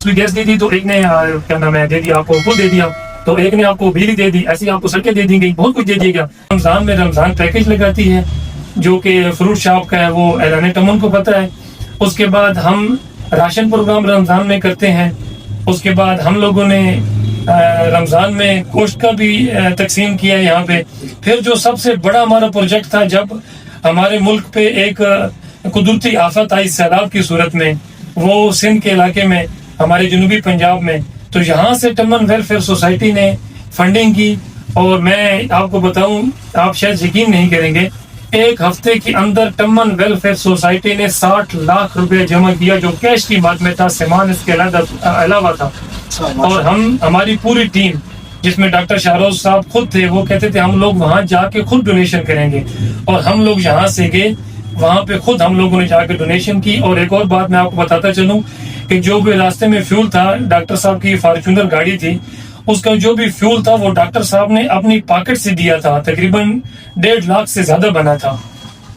Gas दे दी तो एक ने क्या नाम है दे दिया आपको पुल दे दिया, तो एक ने आपको बिजली दे दी, ऐसी आपको सड़कें दे दी गई, बहुत कुछ दे दिया गया। रमजान में रमजान पैकेज लगाती है जो कि फ्रूट शॉप का है, वो ऐलान टमन को पता है। उसके बाद हम राशन प्रोग्राम रमजान में करते हैं। उसके बाद हम लोगों ने रमजान में गोश्त का भी तकसीम किया यहाँ पे। फिर जो सबसे बड़ा हमारा प्रोजेक्ट था, जब हमारे मुल्क पे एक कुदरती आफत आई सैलाब की सूरत में, वो सिंध के इलाके में, हमारे जनूबी पंजाब में, तो यहाँ से टमन वेलफेयर सोसाइटी ने फंडिंग की। और मैं आपको बताऊं, आप शायद यकीन नहीं करेंगे, एक हफ्ते के अंदर टमन वेलफेयर सोसाइटी ने 60 लाख रुपए जमा किया, जो कैश की बात में था, सामान इसके अलावा था। और हमारी पूरी टीम, जिसमें डॉक्टर शाहरोज साहब खुद थे, वो कहते थे हम लोग वहां जाके खुद डोनेशन करेंगे। और हम लोग यहाँ से गए, वहां पे खुद हम लोगों ने जाके डोनेशन की। और एक और बात मैं आपको बताता चलूं कि जो भी रास्ते में फ्यूल था, डॉक्टर साहब की फॉर्च्यूनर गाड़ी थी, उसका जो भी फ्यूल था वो डॉक्टर साहब ने अपनी पॉकेट से दिया था, तकरीबन 1.5 लाख से ज्यादा बना था।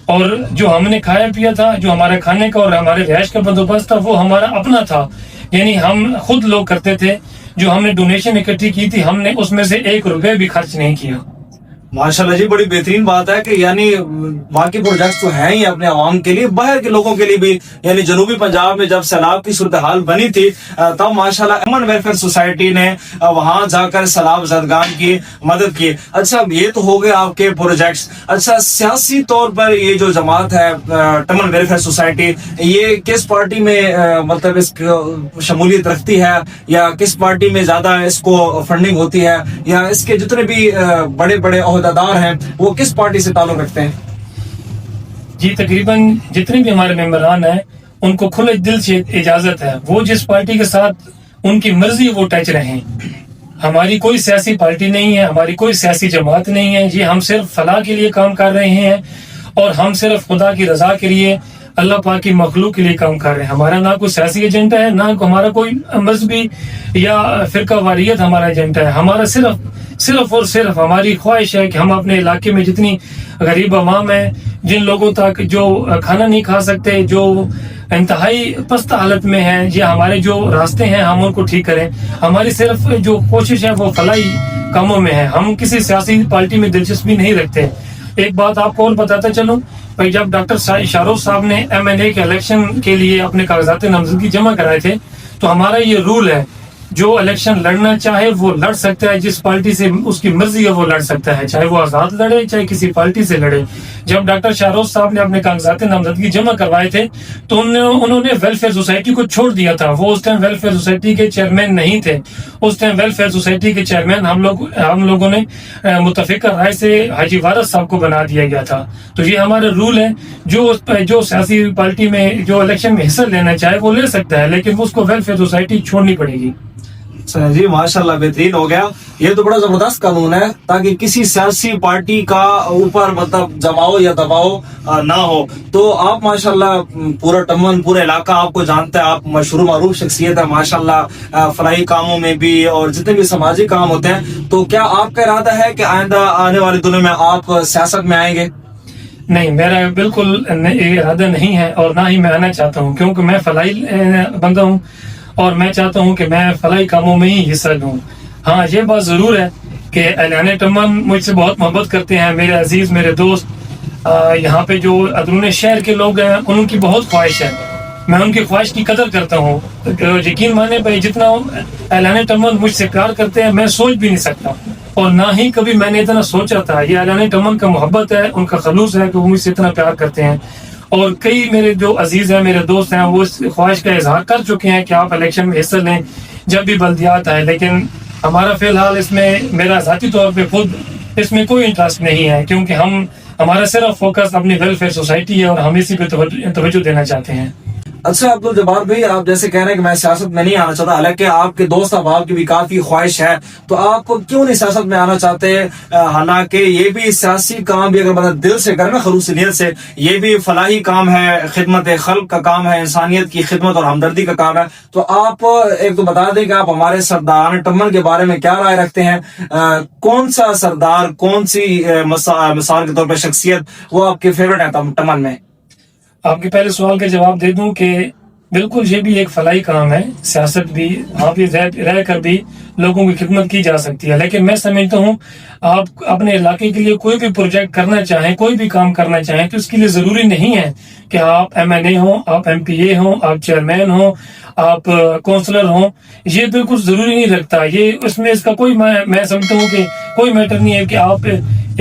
और जो हमने खाया पिया था, जो हमारे खाने का और हमारे रिहाइश का बंदोबस्त था, वो हमारा अपना था, यानी हम खुद लोग करते थे। जो हमने डोनेशन इकट्ठी की थी, हमने उसमें से 1 रुपए भी खर्च नहीं किया। माशाल्लाह जी, बड़ी बेहतरीन बात है कि यानी बाकी प्रोजेक्ट्स तो हैं ही अपने आवाम के लिए, बाहर के लोगों के लिए भी। यानी जनूबी पंजाब में जब सैलाब की सूरत हाल बनी थी, तब माशाल्लाह टमन वेलफेयर सोसाइटी ने वहां जाकर सैलाब ज़दगान की मदद की। अच्छा, ये तो हो गए आपके प्रोजेक्ट्स। अच्छा, सियासी तौर पर ये जो जमात है टमन वेलफेयर सोसाइटी, ये किस पार्टी में मतलब इस शमूलियत रखती है, या किस पार्टी में ज्यादा इसको फंडिंग होती है, या इसके जितने भी बड़े बड़े दार हैं वो किस पार्टी से ताल्लुक रखते हैं? जी, तकरीबन जितने भी हमारे मेंबरान हैं, उनको खुले दिल से इजाजत है, वो जिस पार्टी के साथ उनकी मर्जी वो टच रहें। हमारी कोई सियासी पार्टी नहीं है, हमारी कोई सियासी जमात नहीं है जी। हम सिर्फ फलाह के लिए काम कर रहे हैं, और हम सिर्फ खुदा की रजा के लिए, अल्लाह पाक की मखलूक के लिए काम कर रहे हैं। हमारा ना कोई सियासी एजेंडा है, ना हमारा कोई मजहबी या फिरका वारियत हमारा एजेंडा है। हमारा सिर्फ और सिर्फ हमारी ख्वाहिश है कि हम अपने इलाके में जितनी गरीब अवाम है, जिन लोगों तक जो खाना नहीं खा सकते, जो इंतहाई पस्त हालत में हैं, या हमारे जो रास्ते हैं हम उनको ठीक करें। हमारी सिर्फ जो कोशिश है वो फलाई कामों में है, हम किसी सियासी पार्टी में दिलचस्पी नहीं रखते। एक बात आपको और बताता चलूं भाई, जब डॉक्टर शाहरोज साहब ने MNA के इलेक्शन के लिए अपने कागजात नामजदगी जमा कराए थे, तो हमारा ये रूल है, जो इलेक्शन लड़ना चाहे वो लड़ सकता है, जिस पार्टी से उसकी मर्जी है वो लड़ सकता है, चाहे वो आजाद लड़े, चाहे किसी पार्टी से लड़े। जब डॉक्टर शाहरोज साहब ने अपने कागजात नामजदगी जमा करवाए थे, तो उन्होंने वेलफेयर सोसाइटी को छोड़ दिया था। वो उस टाइम वेलफेयर सोसाइटी के चेयरमैन नहीं थे। उस टाइम वेलफेयर सोसाइटी के चेयरमैन हम लोगों ने मुतफिका राय से हाजी वारस साहब को बना दिया गया था। तो ये हमारा रूल है, जो सियासी पार्टी में जो इलेक्शन में हिस्सा लेना चाहे वो ले सकता है, लेकिन उसको वेलफेयर सोसाइटी छोड़नी पड़ेगी। जी माशाल्लाह, बेहतरीन हो गया। ये तो बड़ा जबरदस्त कानून है, ताकि किसी सियासी पार्टी का ऊपर मतलब जमाओ या दबाव ना हो। तो आप माशाल्लाह पूरा टमन, पूरा इलाका आपको जानता है, आप मशहूर मारूफ शख्सियत है माशाल्लाह, फलाही कामों में भी और जितने भी समाजी काम होते हैं। तो क्या आपका इरादा है कि आइंदा आने वाले दिनों में आप सियासत में आएंगे? नहीं, मेरा बिल्कुल इरादा नहीं है, और ना ही मैं आना चाहता हूँ, क्योंकि मैं फलाई बंदा हूँ और मैं चाहता हूँ कि मैं फलाई कामों में ही हिस्सा लूँ। हाँ, ये बात ज़रूर है कि ऐलान टमन मुझसे बहुत मोहब्बत करते हैं, मेरे अजीज़, मेरे दोस्त। यहाँ पे जो अंदरून शहर के लोग हैं, उनकी बहुत ख्वाहिश है, मैं उनकी ख्वाहिश की कदर करता हूँ। तो यकीन माने भाई, जितना ऐलान टमन मुझसे प्यार करते हैं, मैं सोच भी नहीं सकता, और ना ही कभी मैंने इतना सोचा था। ये ऐलान टमन का मोहब्बत है, उनका खलूस है कि वो मुझसे इतना प्यार करते हैं। और कई मेरे जो अजीज हैं, मेरे दोस्त हैं, वो इस ख्वाहिश का इजहार कर चुके हैं कि आप इलेक्शन में हिस्सा लें जब भी बल्दियात आए। लेकिन हमारा फिलहाल इसमें, मेरा ज़ाती तौर पे खुद इसमें कोई इंटरेस्ट नहीं है, क्योंकि हमारा सिर्फ फोकस अपनी वेलफेयर सोसाइटी है, और हम इसी पे तवज्जो देना चाहते हैं। अच्छा अब्दुल जब्बार भाई, आप जैसे कह रहे हैं कि मैं सियासत में नहीं आना चाहता, हालांकि आपके दोस्त अहबाब की भी काफी ख्वाहिश है, तो आप क्यों नहीं सियासत में आना चाहते? हालांकि ये भी सियासी काम भी अगर बंदा दिल से करे ना, खलूस नियत से, ये भी फलाही काम है, खिदमत खल्क का काम है, इंसानियत की खिदमत और हमदर्दी का काम है। तो आप एक तो बता दें कि आप हमारे सरदार टमन के बारे में क्या राय रखते हैं? कौन सा सरदार, कौन सी मिसाल के तौर पर शख्सियत वो आपके फेवरेट है टमन में? आपके पहले सवाल का जवाब दे दूं कि बिल्कुल, ये भी एक फलाई काम है। सियासत भी वहाँ पे रह कर भी लोगों की खिदमत की जा सकती है, लेकिन मैं समझता हूँ आप अपने इलाके के लिए कोई भी प्रोजेक्ट करना चाहें, कोई भी काम करना चाहें, तो इसके लिए ज़रूरी नहीं है कि आप MNA हों, आप MPA हों, आप चेयरमैन हों, आप काउंसलर हों। ये बिल्कुल ज़रूरी नहीं रखता। ये उसमें इसका कोई मैं समझता हूँ कि कोई मैटर नहीं है कि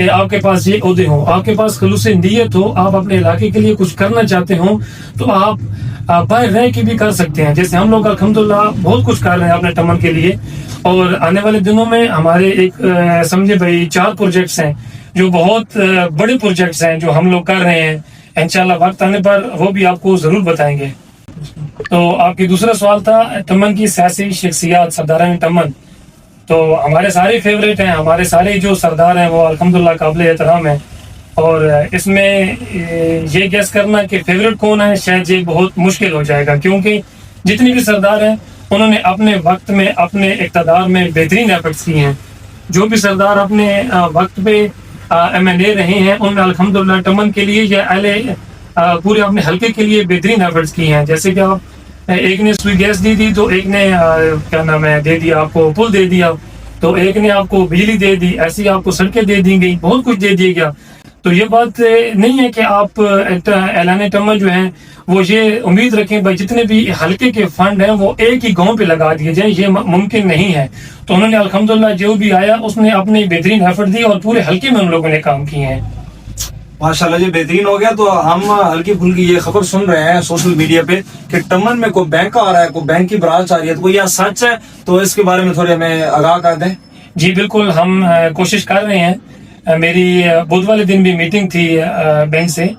आपके पास ये ओहदे हों। आपके पास खलूस नीयत हो, आप अपने इलाके के लिए कुछ करना चाहते हो, तो आप बाहर रह के भी कर सकते हैं। जैसे हम लोग अल्हम्दुलिल्लाह बहुत कुछ कर रहे हैं अपने टमन के लिए, और आने वाले दिनों में हमारे एक समझे भाई 4 प्रोजेक्ट्स हैं जो बहुत बड़े प्रोजेक्ट्स हैं जो हम लोग कर रहे हैं। इंशाल्लाह वक्त आने पर वो भी आपको जरूर बताएंगे। तो आपकी दूसरा सवाल था टमन की सियासी शख्सियत, सरदारान टमन। तो हमारे सारे फेवरेट हैं, हमारे सारे जो सरदार हैं वो अल्हम्दुलिल्लाह काबिल एहतराम हैं। और इसमें ये गेस करना कि फेवरेट कौन है शायद ये बहुत मुश्किल हो जाएगा, क्योंकि जितने भी सरदार हैं उन्होंने अपने वक्त में अपने इक़्तिदार में बेहतरीन एफर्ट्स किए हैं। जो भी सरदार अपने वक्त पे MNA रहे हैं उन्होंने अल्हम्दुलिल्लाह टमन के लिए या पूरे अपने हल्के के लिए बेहतरीन एफर्ट्स किए हैं। जैसे कि आप एक ने सुई गैस दी थी, तो एक ने क्या नाम है दे दिया आपको पुल दे दिया, तो एक ने आपको बिजली दे दी, ऐसी आपको सड़कें दे दी गई, बहुत कुछ दे दिया गया। तो ये बात नहीं है कि आप ऐलान टमन जो है वो ये उम्मीद रखें भाई जितने भी हल्के के फंड हैं वो एक ही गांव पे लगा दिए जाए, ये मुमकिन नहीं है। तो उन्होंने अल्हम्दुलिल्लाह जो भी आया उसने अपनी बेहतरीन एफर्ट दी और पूरे हल्के में उन लोगों ने काम किए हैं। माशाल्लाह जी बेहतरीन हो गया। तो हम हल्की फुल्की ये खबर सुन रहे हैं सोशल मीडिया पे कि टमन में कोई बैंक आ रहा है, कोई बैंक की ब्रांच आ रही है, तो कोई यह सच है? तो इसके बारे में थोड़ी हमें आगाह कर दें। जी बिल्कुल, हम कोशिश कर रहे हैं। मेरी बुध वाले दिन भी मीटिंग थी बैंक से,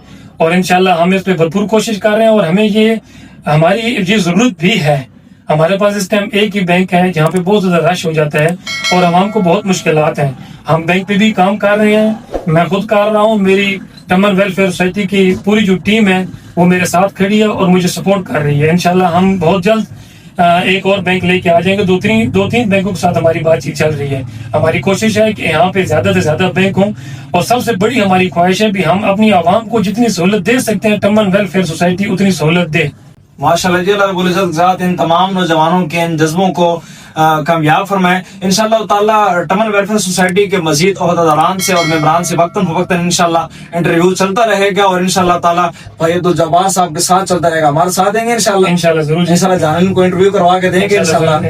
और इंशाल्लाह हम इस पे भरपूर कोशिश कर रहे हैं। और हमें हमारी ये जरूरत भी है। हमारे पास इस टाइम एक ही बैंक है जहाँ पे बहुत ज्यादा रश हो जाता है और आवाम को बहुत मुश्किलात हैं। हम बैंक पे भी काम कर रहे हैं, मैं खुद कर रहा हूँ, मेरी टमन वेलफेयर सोसाइटी की पूरी जो टीम है वो मेरे साथ खड़ी है और मुझे सपोर्ट कर रही है। इंशाल्लाह हम बहुत जल्द एक और बैंक लेके आ जाएंगे। दो तीन बैंकों के साथ हमारी बातचीत चल रही है। हमारी कोशिश है कि यहाँ पे ज्यादा से ज्यादा बैंक हों, और सबसे बड़ी हमारी ख्वाहिश है भी हम अपनी आवाम को जितनी सहूलत दे सकते हैं टमन वेलफेयर सोसाइटी उतनी सहूलत दे। माशाल्लाह जी, अल्लाह रब्बुल इज्जत के साथ इन तमाम नौजवानों के इन जज्बों को कामयाब फरमाए इंशाल्लाह ताला। टमन वेलफेयर सोसाइटी के मजीद ओहदेदारान से और मेंबरान से वक्तन फवक्तन इंशाल्लाह इंटरव्यू चलता रहेगा, और इंशाल्लाह ताला भाई तो जब्बार साहब के साथ चलता रहेगा, हमारे साथ देंगे इंशाल्लाह। इंशाल्लाह जरूर, इंशाल्लाह जान को इंटरव्यू करवा के देंगे इंशाल्लाह।